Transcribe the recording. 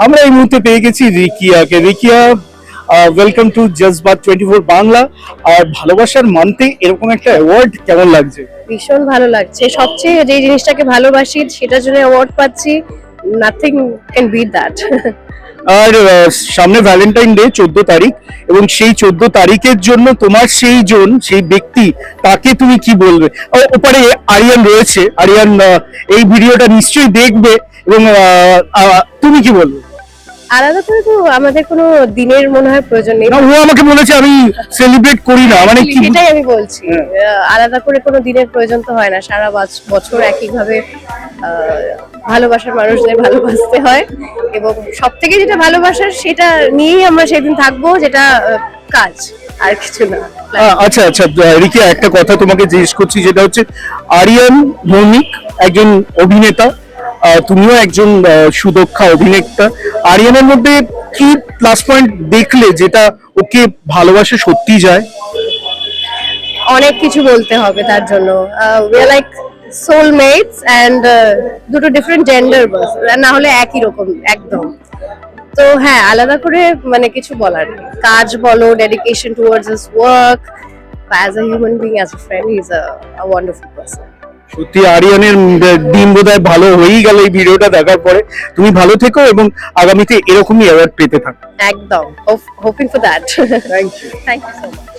আমরা এই মুহূর্তে পেয়ে গেছি রিকিয়াকে। Rikiya, welcome to জজবাত 24 Bangla. আর ভালোবাসার মানতে এরকম একটা অ্যাওয়ার্ড কেমন লাগছে? ভীষণ ভালো লাগছে। সবচেয়ে যে জিনিসটাকে ভালোবাসি সেটার জন্য অ্যাওয়ার্ড পাচ্ছি, নাথিং ক্যান বিট দ্যাট। আর সামনে ভ্যালেন্টাইন ডে 14 তারিখ, এবং সেই 14 তারিখের জন্য তোমার সেই ব্যক্তি, তাকে তুমি কি বলবে? ওপারে আরিয়ান রয়েছে, আরিয়ান এই ভিডিওটা নিশ্চয়ই দেখবে, এবং তুমি কি বলবে? আলাদা করে তো আমাদের কোনো দিনের মনে হয় প্রয়োজন নেই। না, ও আমাকে বলেছে আমি সেলিব্রেট করি না, মানে কি? এটাই আমি বলছি, আলাদা করে কোনো দিনের প্রয়োজন তো হয় না। সারা বছর একইভাবে ভালোবাসার মানুষদের ভালোবাসতে হয়, এবং সব থেকে যেটা ভালোবাসার সেটা নিয়েই আমরা সেদিন থাকবো, যেটা কাজ, আর কিছু না। আচ্ছা আচ্ছা, রিকিয়া, একটা কথা তোমাকে জিজ্ঞেস করছি, যেটা হচ্ছে আরিয়ান ভৌমিক একজন অভিনেতা, তুমিও একজন সুদক্ষ অভিনেতা। আরিয়ানের মধ্যে কি প্লাস পয়েন্ট দেখলে যেটা ওকে ভালোবাসে সত্যি যায়? অনেক কিছু বলতে হবে তার জন্য। উই আর লাইক সোলমেটস অ্যান্ড দুটো ডিফারেন্ট জেন্ডার, বাস না হলে একই রকম একদম। তো হ্যাঁ, আলাদা করে মানে কিছু বলার নেই। কাজ বলো, dedication towards his work, as a human being, as a friend, he is a wonderful person. সত্যি আরিয়ানের দিন বোধহয় ভালো হয়েই গেল এই ভিডিওটা দেখার পরে। তুমি ভালো থেকো এবং আগামীতে এরকমই অ্যাওয়ার্ড পেতে থাকো। একদম, hoping for that. Thank you. Thank you so much.